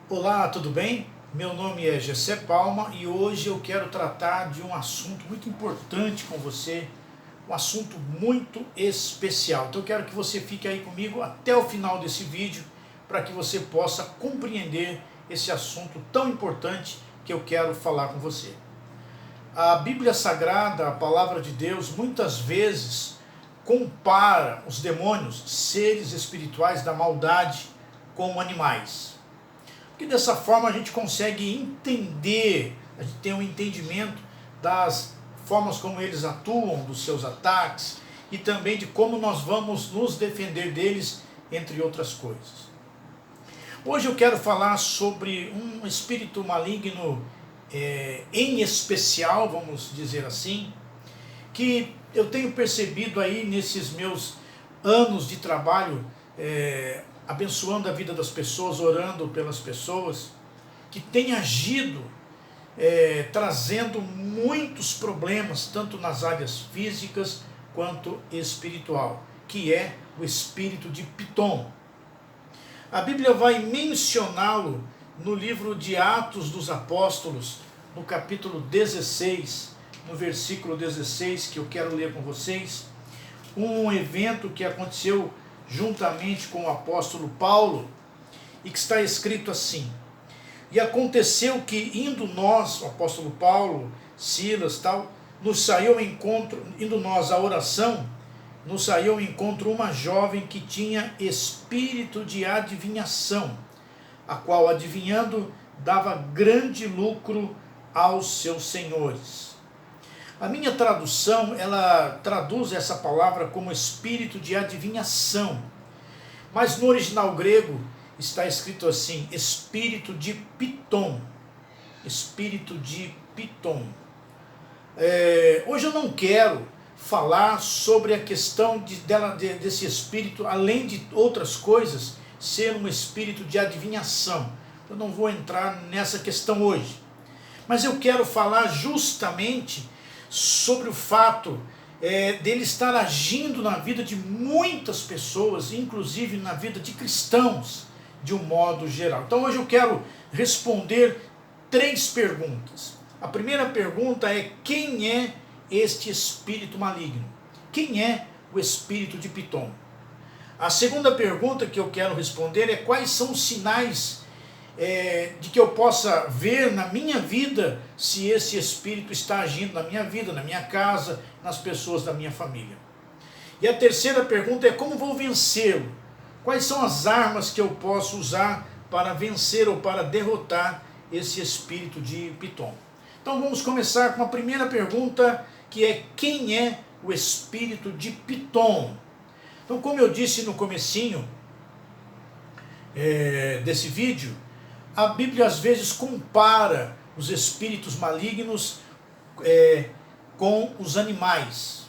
Olá, tudo bem? Meu nome é Gessé Palma e hoje eu quero tratar de um assunto muito importante com você, um assunto muito especial. Então eu quero que você fique aí comigo até o final desse vídeo para que você possa compreender esse assunto tão importante que eu quero falar com você. A Bíblia Sagrada, a Palavra de Deus, muitas vezes compara os demônios, seres espirituais da maldade, com animais. Porque dessa forma a gente consegue entender, a gente tem um entendimento das formas como eles atuam, dos seus ataques e também de como nós vamos nos defender deles, entre outras coisas. Hoje eu quero falar sobre um espírito maligno em especial, vamos dizer assim, que eu tenho percebido aí nesses meus anos de trabalho, abençoando a vida das pessoas, orando pelas pessoas, que tem agido trazendo muitos problemas, tanto nas áreas físicas quanto espiritual, que é o espírito de Pitom. A Bíblia vai mencioná-lo no livro de Atos dos Apóstolos, no capítulo 16, no versículo 16, que eu quero ler com vocês, um evento que aconteceu juntamente com o apóstolo Paulo, e que está escrito assim: e aconteceu que indo nós, o apóstolo Paulo, Silas, tal, nos saiu ao encontro, indo nós à oração, nos saiu ao encontro uma jovem que tinha espírito de adivinhação, a qual, adivinhando, dava grande lucro aos seus senhores. A minha tradução, ela traduz essa palavra como espírito de adivinhação, mas no original grego está escrito assim, espírito de Pitom. Espírito de Pitom. Hoje eu não quero falar sobre a questão desse espírito, além de outras coisas, ser um espírito de adivinhação. Eu não vou entrar nessa questão hoje. Mas eu quero falar justamente sobre o fato dele estar agindo na vida de muitas pessoas, inclusive na vida de cristãos, de um modo geral. Então hoje eu quero responder 3 perguntas. A primeira pergunta é: quem é este espírito maligno? Quem é o espírito de Pitom? A segunda pergunta que eu quero responder é: quais são os sinais de que eu possa ver na minha vida se esse espírito está agindo na minha vida, na minha casa, nas pessoas da minha família? E a terceira pergunta é: como vou vencê-lo? Quais são as armas que eu posso usar para vencer ou para derrotar esse espírito de Pitom? Então vamos começar com a primeira pergunta, que é: quem é o espírito de Pitom? Então, como eu disse no comecinho desse vídeo, a Bíblia às vezes compara os espíritos malignos com os animais.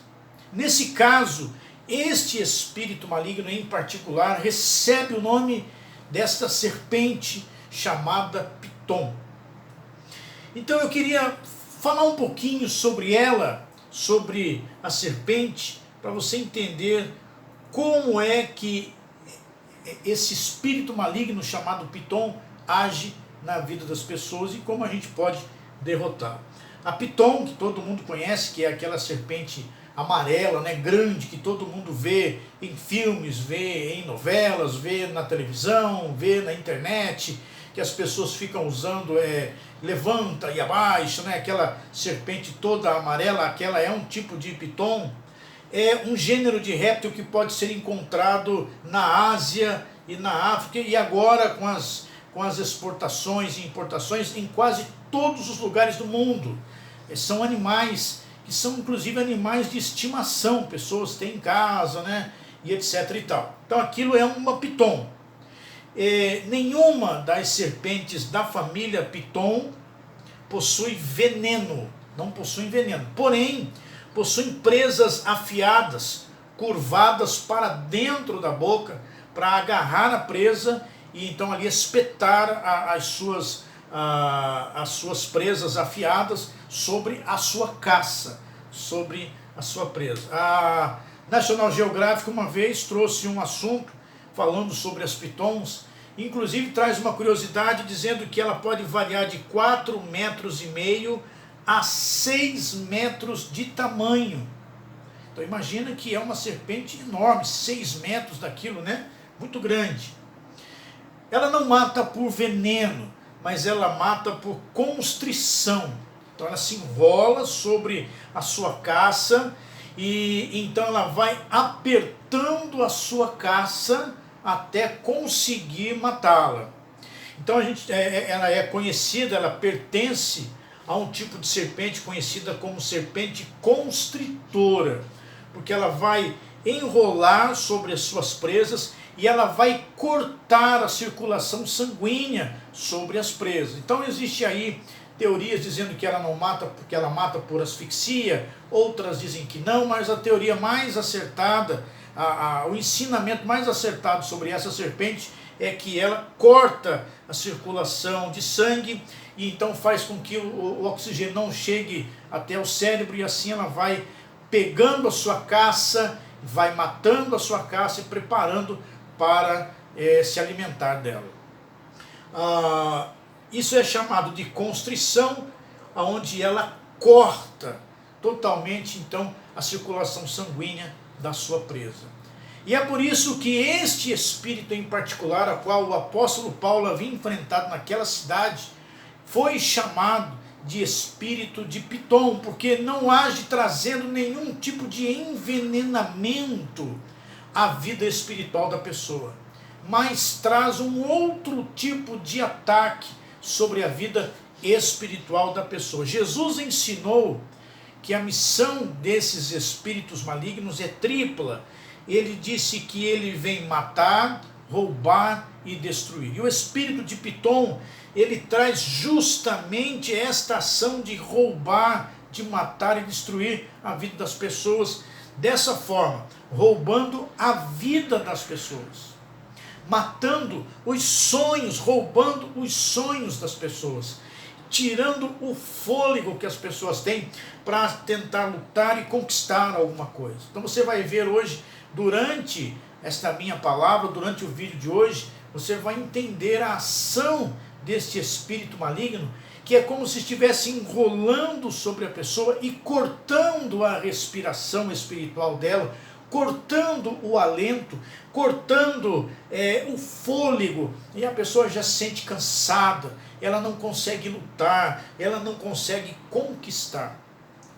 Nesse caso, este espírito maligno em particular recebe o nome desta serpente chamada Pitom. Então eu queria falar um pouquinho sobre ela, sobre a serpente, para você entender como é que esse espírito maligno chamado Pitom age na vida das pessoas e como a gente pode derrotar. A Pitom, que todo mundo conhece, que é aquela serpente amarela, né, grande, que todo mundo vê em filmes, vê em novelas, vê na televisão, vê na internet, que as pessoas ficam usando, levanta e abaixa, né, aquela serpente toda amarela, aquela é um tipo de Pitom. É um gênero de réptil que pode ser encontrado na Ásia e na África, e agora com as exportações e importações em quase todos os lugares do mundo. São animais que são inclusive animais de estimação, pessoas têm em casa, né, e etc e tal. Então aquilo é uma Pitom. Nenhuma das serpentes da família Pitom possui veneno, não possuem veneno, porém possuem presas afiadas, curvadas para dentro da boca, para agarrar a presa e então ali espetar as suas presas afiadas sobre a sua caça, sobre a sua presa. A National Geographic uma vez trouxe um assunto falando sobre as pitons Inclusive traz uma curiosidade dizendo que ela pode variar de 4,5 metros a 6 metros de tamanho. Então imagina que é uma serpente enorme, 6 metros daquilo, né? Muito grande. Ela não mata por veneno, mas ela mata por constrição. Então ela se enrola sobre a sua caça e então ela vai apertando a sua caça até conseguir matá-la. Então ela é conhecida, ela pertence a um tipo de serpente conhecida como serpente constritora, porque ela vai enrolar sobre as suas presas e ela vai cortar a circulação sanguínea sobre as presas. Então existe aí teorias dizendo que ela não mata porque ela mata por asfixia, outras dizem que não, mas a teoria mais acertada, o ensinamento mais acertado sobre essa serpente é que ela corta a circulação de sangue e então faz com que o oxigênio não chegue até o cérebro e assim ela vai pegando a sua caça, vai matando a sua caça e preparando para se alimentar dela. Isso é chamado de constrição, onde ela corta totalmente então a circulação sanguínea da sua presa. E é por isso que este espírito em particular, a qual o apóstolo Paulo havia enfrentado naquela cidade, foi chamado de espírito de Pitom, porque não age trazendo nenhum tipo de envenenamento à vida espiritual da pessoa, mas traz um outro tipo de ataque sobre a vida espiritual da pessoa. Jesus ensinou que a missão desses espíritos malignos é tripla. Ele disse que ele vem matar, roubar e destruir. E o espírito de Pitom, ele traz justamente esta ação de roubar, de matar e destruir a vida das pessoas dessa forma, roubando a vida das pessoas, matando os sonhos, roubando os sonhos das pessoas, tirando o fôlego que as pessoas têm para tentar lutar e conquistar alguma coisa. Então você vai ver hoje, durante esta minha palavra, durante o vídeo de hoje, você vai entender a ação deste espírito maligno, que é como se estivesse enrolando sobre a pessoa e cortando a respiração espiritual dela, cortando o alento, cortando o fôlego, e a pessoa já se sente cansada, ela não consegue lutar, ela não consegue conquistar.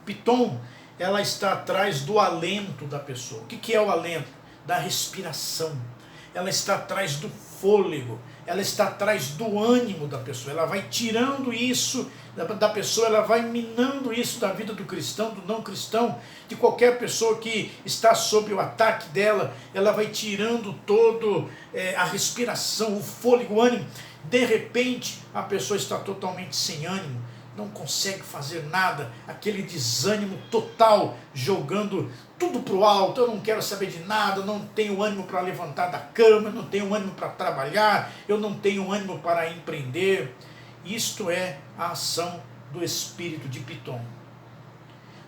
Pitom, ela está atrás do alento da pessoa. O que é o alento? Da respiração. Ela está atrás do fôlego, ela está atrás do ânimo da pessoa, ela vai tirando isso da pessoa, ela vai minando isso da vida do cristão, do não cristão, de qualquer pessoa que está sob o ataque dela, ela vai tirando todo a respiração, o fôlego, o ânimo. De repente a pessoa está totalmente sem ânimo, não consegue fazer nada, aquele desânimo total, jogando tudo para o alto. Eu não quero saber de nada, eu não tenho ânimo para levantar da cama, eu não tenho ânimo para trabalhar, eu não tenho ânimo para empreender. Isto é a ação do espírito de Pitom.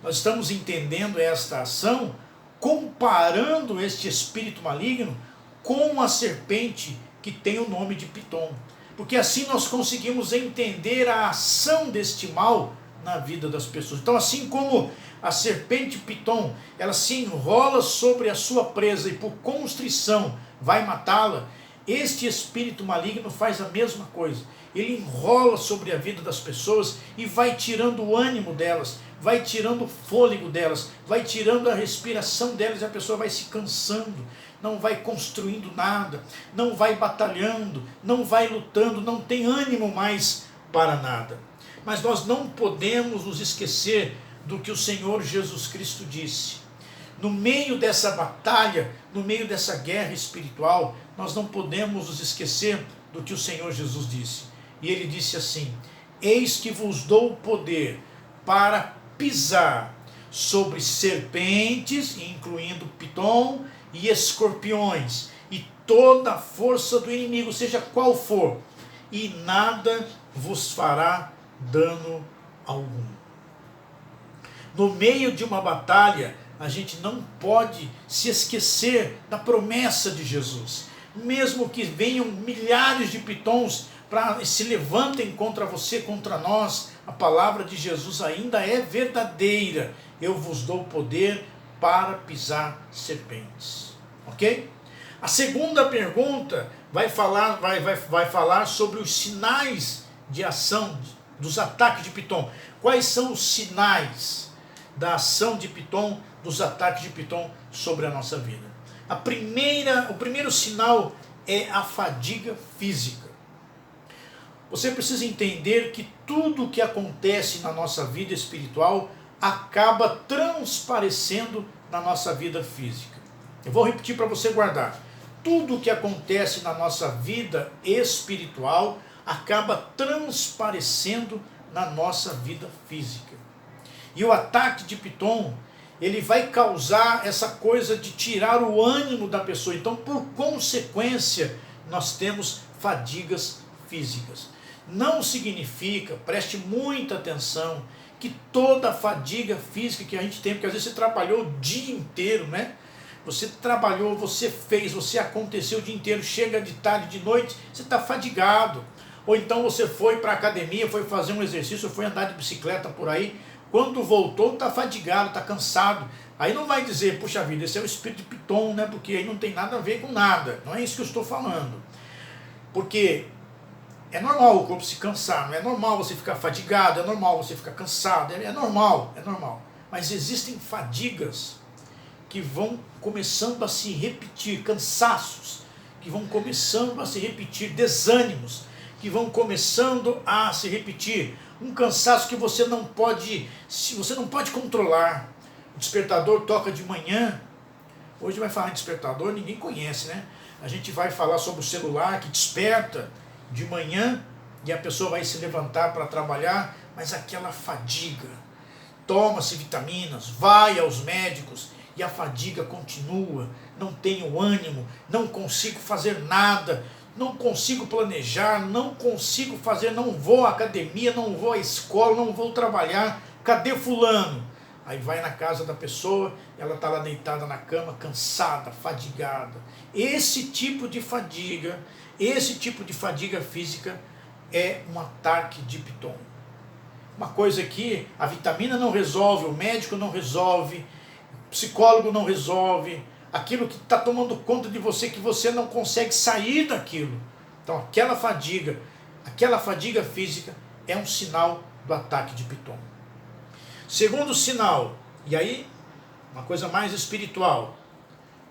Nós estamos entendendo esta ação comparando este espírito maligno com a serpente que tem o nome de Pitom, porque assim nós conseguimos entender a ação deste mal na vida das pessoas. Então, assim como a serpente Pitom, ela se enrola sobre a sua presa e por constrição vai matá-la, este espírito maligno faz a mesma coisa. Ele enrola sobre a vida das pessoas e vai tirando o ânimo delas, vai tirando o fôlego delas, vai tirando a respiração delas, e a pessoa vai se cansando, não vai construindo nada, não vai batalhando, não vai lutando, não tem ânimo mais para nada. Mas nós não podemos nos esquecer do que o Senhor Jesus Cristo disse. No meio dessa batalha, no meio dessa guerra espiritual, nós não podemos nos esquecer do que o Senhor Jesus disse. E ele disse assim: eis que vos dou o poder para pisar sobre serpentes, incluindo Pitom, e escorpiões, e toda a força do inimigo, seja qual for, e nada vos fará dano algum. No meio de uma batalha, a gente não pode se esquecer da promessa de Jesus. mesmo que venham milhares de pitons para se levantem contra você, contra nós, a palavra de Jesus ainda é verdadeira. Eu vos dou poder para pisar serpentes. Ok? A segunda pergunta vai falar sobre os sinais de ação dos ataques de piton. Quais são os sinais da ação de piton, dos ataques de piton sobre a nossa vida? O primeiro sinal é a fadiga física. Você precisa entender que tudo o que acontece na nossa vida espiritual acaba transparecendo na nossa vida física. Eu vou repetir para você guardar. Tudo o que acontece na nossa vida espiritual acaba transparecendo na nossa vida física. E o ataque de piton, ele vai causar essa coisa de tirar o ânimo da pessoa. Então, por consequência, nós temos fadigas físicas. Não significa, preste muita atenção, que toda fadiga física que a gente tem, porque às vezes você trabalhou o dia inteiro, né? Você trabalhou, você fez, você aconteceu o dia inteiro, chega de tarde, de noite, você está fadigado. Ou então você foi para a academia, foi fazer um exercício, foi andar de bicicleta por aí, quando voltou está fadigado, está cansado. Aí não vai dizer, puxa vida, esse é o espírito de piton, né? Porque aí não tem nada a ver com nada. Não é isso que eu estou falando. Porque é normal o corpo se cansar, não é normal você ficar fadigado, é normal você ficar cansado, é normal. Mas existem fadigas que vão começando a se repetir, cansaços que vão começando a se repetir, desânimos que vão começando a se repetir, um cansaço que você não pode controlar. O despertador toca de manhã. Hoje vai falar em despertador, ninguém conhece, né? A gente vai falar sobre o celular que desperta de manhã e a pessoa vai se levantar para trabalhar, mas aquela fadiga, toma-se vitaminas, vai aos médicos e a fadiga continua, não tenho ânimo, não consigo fazer nada, não consigo planejar, não consigo fazer, não vou à academia, não vou à escola, não vou trabalhar, cadê fulano? Aí vai na casa da pessoa, ela está lá deitada na cama, cansada, fadigada. Esse tipo de fadiga física é um ataque de piton. Uma coisa que a vitamina não resolve, o médico não resolve, o psicólogo não resolve, aquilo que está tomando conta de você, que você não consegue sair daquilo. Então aquela fadiga física é um sinal do ataque de piton. Segundo sinal, e aí uma coisa mais espiritual,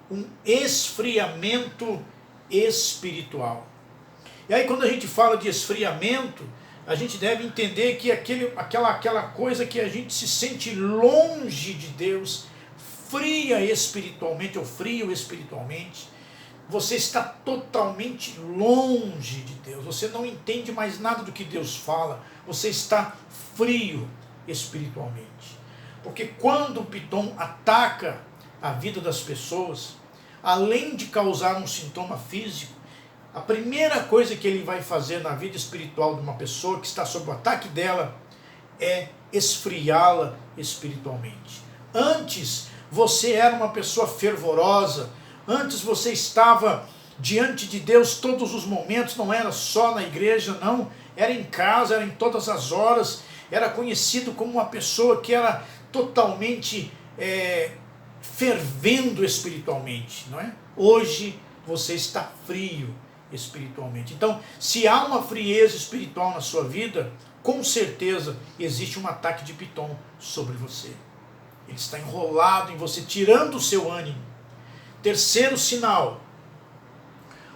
um esfriamento espiritual. E aí quando a gente fala de esfriamento, a gente deve entender que aquela coisa que a gente se sente longe de Deus, fria espiritualmente ou frio espiritualmente, você está totalmente longe de Deus, você não entende mais nada do que Deus fala, você está frio espiritualmente. Porque quando o piton ataca a vida das pessoas, além de causar um sintoma físico, a primeira coisa que ele vai fazer na vida espiritual de uma pessoa que está sob o ataque dela é esfriá-la espiritualmente. Antes você era uma pessoa fervorosa, antes você estava diante de Deus todos os momentos, não era só na igreja, não, era em casa, era em todas as horas, era conhecido como uma pessoa que era totalmente fervendo espiritualmente, não é? Hoje você está frio espiritualmente. Então, se há uma frieza espiritual na sua vida, com certeza existe um ataque de piton sobre você. Ele está enrolado em você, tirando o seu ânimo. Terceiro sinal,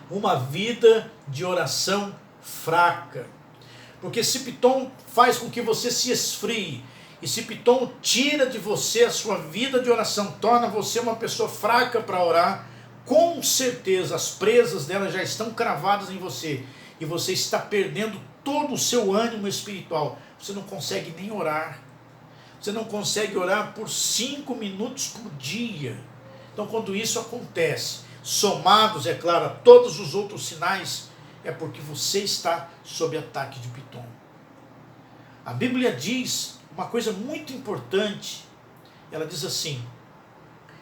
uma vida de oração fraca. Porque esse piton faz com que você se esfrie. Esse piton tira de você a sua vida de oração, torna você uma pessoa fraca para orar. Com certeza as presas dela já estão cravadas em você. E você está perdendo todo o seu ânimo espiritual. Você não consegue nem orar. Você não consegue orar por 5 minutos por dia. Então quando isso acontece, somados, é claro, a todos os outros sinais, é porque você está sob ataque de piton. A Bíblia diz uma coisa muito importante. Ela diz assim: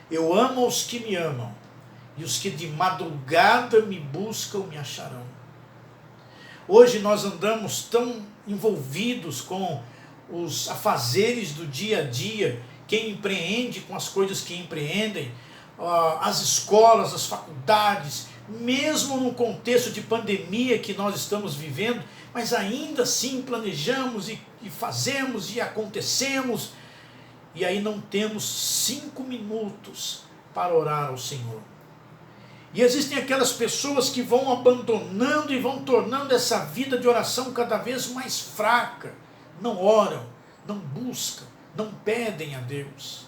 eu amo os que me amam, e os que de madrugada me buscam me acharão. Hoje nós andamos tão envolvidos com os afazeres do dia a dia, quem empreende com as coisas que empreendem, as escolas, as faculdades, mesmo no contexto de pandemia que nós estamos vivendo, mas ainda assim planejamos e fazemos e acontecemos, e aí não temos 5 minutos para orar ao Senhor. E existem aquelas pessoas que vão abandonando e vão tornando essa vida de oração cada vez mais fraca. Não oram, não buscam, não pedem a Deus.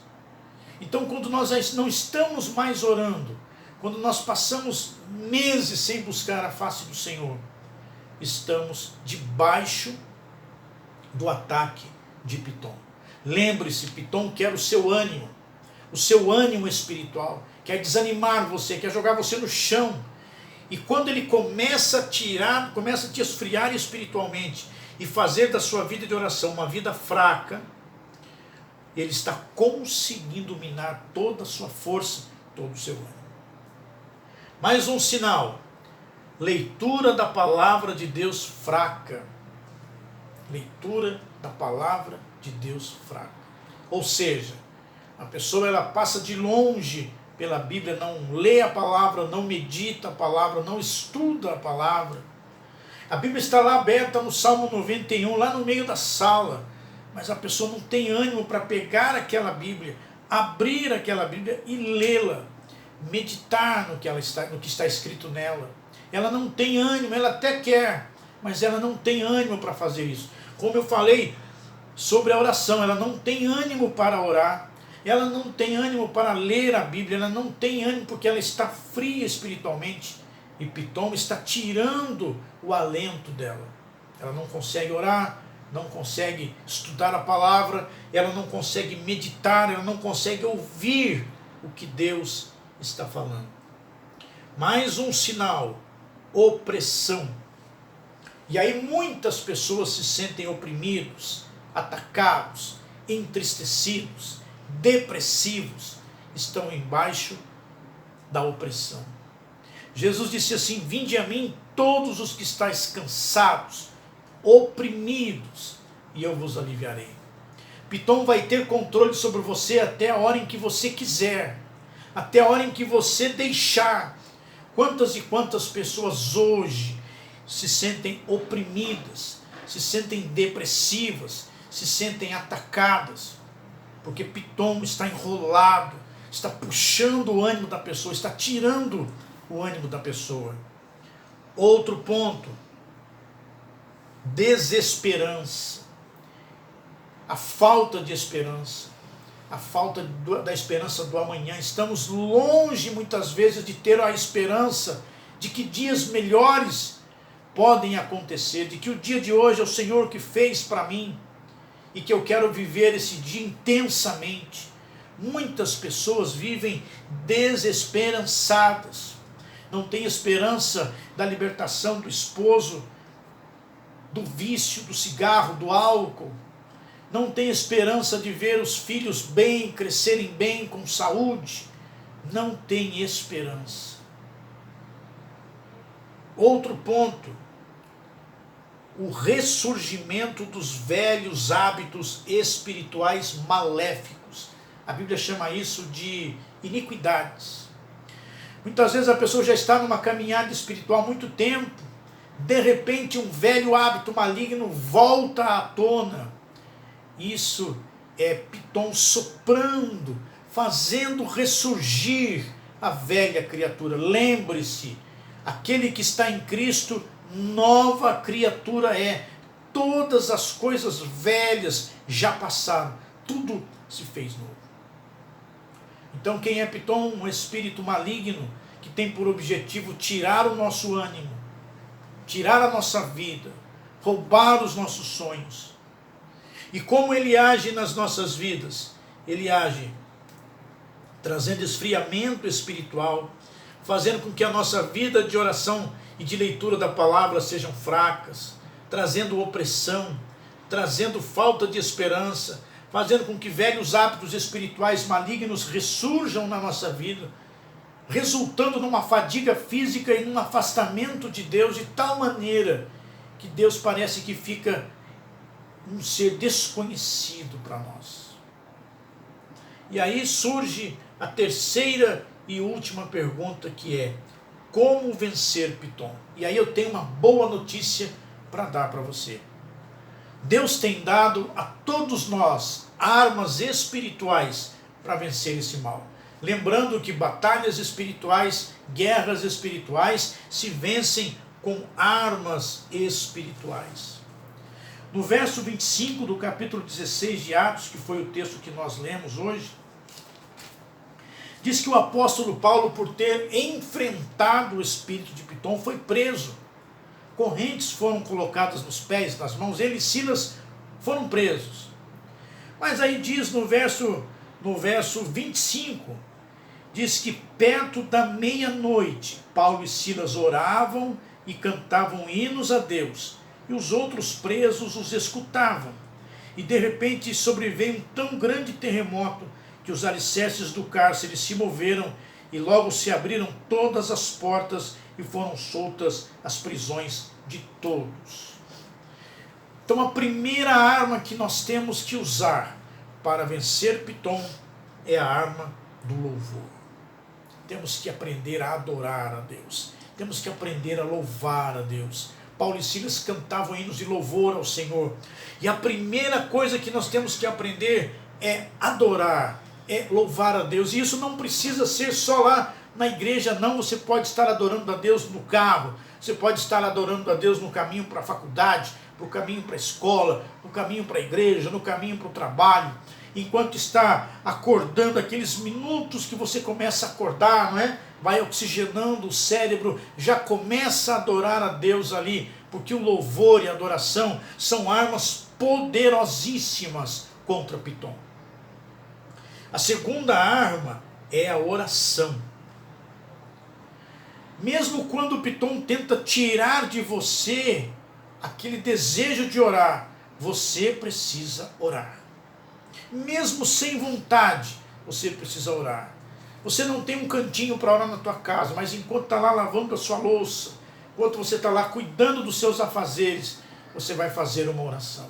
Então, quando nós não estamos mais orando, quando nós passamos meses sem buscar a face do Senhor, estamos debaixo do ataque de Pitom. Lembre-se, Pitom quer o seu ânimo espiritual, quer desanimar você, quer jogar você no chão. E quando ele começa a te esfriar espiritualmente e fazer da sua vida de oração uma vida fraca, ele está conseguindo minar toda a sua força, todo o seu ânimo. Mais um sinal: leitura da palavra de Deus fraca. Leitura da palavra de Deus fraca. Ou seja, a pessoa ela passa de longe pela Bíblia, não lê a palavra, não medita a palavra, não estuda a palavra. A Bíblia está lá aberta no Salmo 91, lá no meio da sala, mas a pessoa não tem ânimo para pegar aquela Bíblia, abrir aquela Bíblia e lê-la, meditar no que está escrito nela. Ela não tem ânimo, ela até quer, mas ela não tem ânimo para fazer isso. Como eu falei sobre a oração, ela não tem ânimo para orar, ela não tem ânimo para ler a Bíblia, ela não tem ânimo porque ela está fria espiritualmente. E Pitom está tirando o alento dela. Ela não consegue orar, não consegue estudar a palavra, ela não consegue meditar, ela não consegue ouvir o que Deus está falando. Mais um sinal: opressão. E aí muitas pessoas se sentem oprimidos, atacados, entristecidos, depressivos, estão embaixo da opressão. Jesus disse assim: vinde a mim todos os que estáis cansados, oprimidos, e eu vos aliviarei. Pitom vai ter controle sobre você até a hora em que você quiser, até a hora em que você deixar. Quantas e quantas pessoas hoje se sentem oprimidas, se sentem depressivas, se sentem atacadas, porque Pitom está enrolado, está puxando o ânimo da pessoa, está tirando o ânimo da pessoa. Outro ponto: desesperança. A falta de esperança, a falta da esperança do amanhã. Estamos longe muitas vezes de ter a esperança de que dias melhores podem acontecer, de que o dia de hoje é o Senhor que fez para mim e que eu quero viver esse dia intensamente. Muitas pessoas vivem desesperançadas, não têm esperança da libertação do esposo, do vício, do cigarro, do álcool, não tem esperança de ver os filhos bem, crescerem bem, com saúde, não tem esperança. Outro ponto: o ressurgimento dos velhos hábitos espirituais maléficos. A Bíblia chama isso de iniquidades. Muitas vezes a pessoa já está numa caminhada espiritual há muito tempo, de repente um velho hábito maligno volta à tona. Isso é Pitom soprando, fazendo ressurgir a velha criatura. Lembre-se, aquele que está em Cristo, nova criatura é. Todas as coisas velhas já passaram, tudo se fez novo. Então quem é Pitom? Um espírito maligno que tem por objetivo tirar o nosso ânimo, tirar a nossa vida, roubar os nossos sonhos. E como ele age nas nossas vidas? Ele age trazendo esfriamento espiritual, fazendo com que a nossa vida de oração e de leitura da palavra sejam fracas, trazendo opressão, trazendo falta de esperança, fazendo com que velhos hábitos espirituais malignos ressurjam na nossa vida. resultando numa fadiga física e num afastamento de Deus de tal maneira que Deus parece que fica um ser desconhecido para nós. E aí surge a terceira e última pergunta, que é: como vencer Pitom? E aí eu tenho uma boa notícia para dar para você. Deus tem dado a todos nós armas espirituais para vencer esse mal. Lembrando que batalhas espirituais, guerras espirituais se vencem com armas espirituais. No verso 25 do capítulo 16 de Atos, que foi o texto que nós lemos hoje, diz que o apóstolo Paulo, por ter enfrentado o espírito de Pitom, foi preso. Correntes foram colocadas nos pés, nas mãos, ele e Silas foram presos. Mas aí diz no verso 25, diz que perto da meia-noite, Paulo e Silas oravam e cantavam hinos a Deus, e os outros presos os escutavam. E de repente sobreveio um tão grande terremoto que os alicerces do cárcere se moveram e logo se abriram todas as portas e foram soltas as prisões de todos. Então a primeira arma que nós temos que usar para vencer Pitom é a arma do louvor. Temos que aprender a adorar a Deus. Temos que aprender a louvar a Deus. Paulo e Silas cantavam hinos de louvor ao Senhor. E a primeira coisa que nós temos que aprender é adorar, é louvar a Deus. E isso não precisa ser só lá na igreja, não. Você pode estar adorando a Deus no carro, você pode estar adorando a Deus no caminho para a faculdade, no caminho para a escola, no caminho para a igreja, no caminho para o trabalho. Enquanto está acordando, aqueles minutos que você começa a acordar, não é? Vai oxigenando o cérebro, já começa a adorar a Deus ali, porque o louvor e a adoração são armas poderosíssimas contra Pitom. A segunda arma é a oração. Mesmo quando Pitom tenta tirar de você aquele desejo de orar, você precisa orar. Mesmo sem vontade, você precisa orar. Você não tem um cantinho para orar na tua casa, mas enquanto está lá lavando a sua louça, enquanto você está lá cuidando dos seus afazeres, você vai fazer uma oração.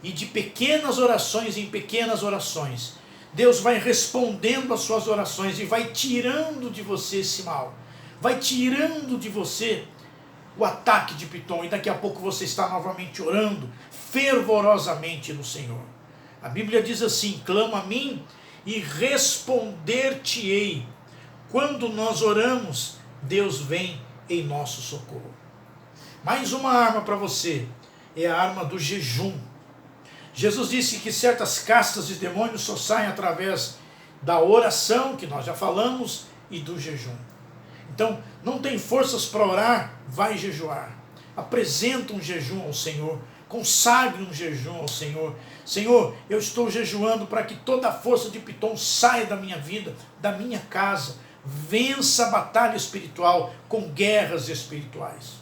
E de pequenas orações em pequenas orações, Deus vai respondendo às suas orações e vai tirando de você esse mal. Vai tirando de você o ataque de Pitom. E daqui a pouco você está novamente orando fervorosamente no Senhor. A Bíblia diz assim: clama a mim e responder-te-ei. Quando nós oramos, Deus vem em nosso socorro. Mais uma arma para você é a arma do jejum. Jesus disse que certas castas de demônios só saem através da oração, que nós já falamos, e do jejum. Então, não tem forças para orar, vai jejuar. Apresenta um jejum ao Senhor. Consagre um jejum ao Senhor. Senhor, eu estou jejuando para que toda a força de Pitom saia da minha vida, da minha casa. Vença a batalha espiritual com guerras espirituais.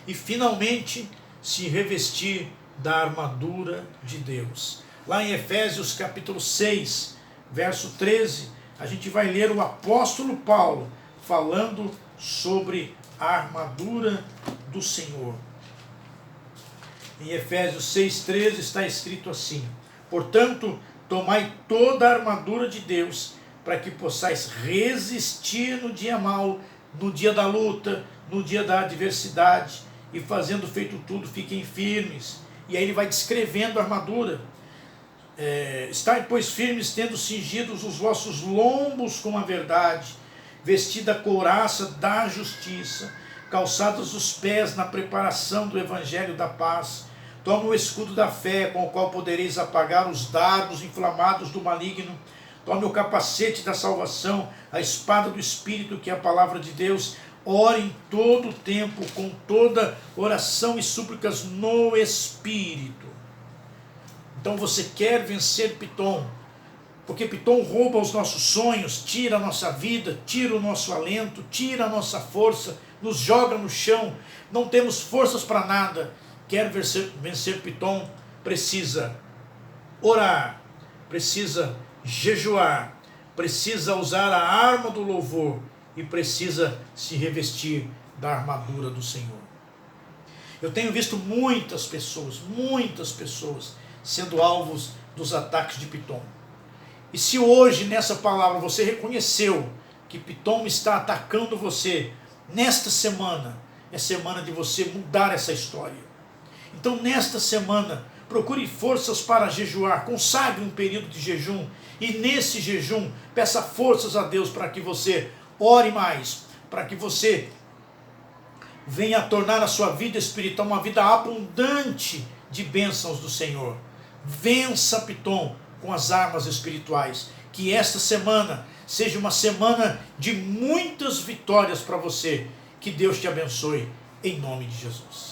E finalmente, se revestir da armadura de Deus. Lá em Efésios capítulo 6, verso 13, a gente vai ler o apóstolo Paulo falando sobre a armadura do Senhor. Em Efésios 6,13 está escrito assim: portanto, tomai toda a armadura de Deus, para que possais resistir no dia mau, no dia da luta, no dia da adversidade, e fazendo feito tudo, fiquem firmes. E aí ele vai descrevendo a armadura. Estai, pois, firmes, tendo cingidos os vossos lombos com a verdade, vestida a couraça da justiça, calçados os pés na preparação do evangelho da paz. Toma o escudo da fé, com o qual podereis apagar os dardos inflamados do maligno. Tome o capacete da salvação, a espada do Espírito, que é a palavra de Deus. Ore em todo o tempo, com toda oração e súplicas no Espírito. Então você quer vencer Pitom, porque Pitom rouba os nossos sonhos, tira a nossa vida, tira o nosso alento, tira a nossa força, nos joga no chão, não temos forças para nada. Quer vencer Pitom, precisa orar, precisa jejuar, precisa usar a arma do louvor e precisa se revestir da armadura do Senhor. Eu tenho visto muitas pessoas sendo alvos dos ataques de Pitom. E se hoje nessa palavra você reconheceu que Pitom está atacando você, nesta semana é semana de você mudar essa história. Então nesta semana procure forças para jejuar, consagre um período de jejum e nesse jejum peça forças a Deus para que você ore mais, para que você venha a tornar a sua vida espiritual uma vida abundante de bênçãos do Senhor. Vença Pitom com as armas espirituais. Que esta semana seja uma semana de muitas vitórias para você. Que Deus te abençoe, em nome de Jesus.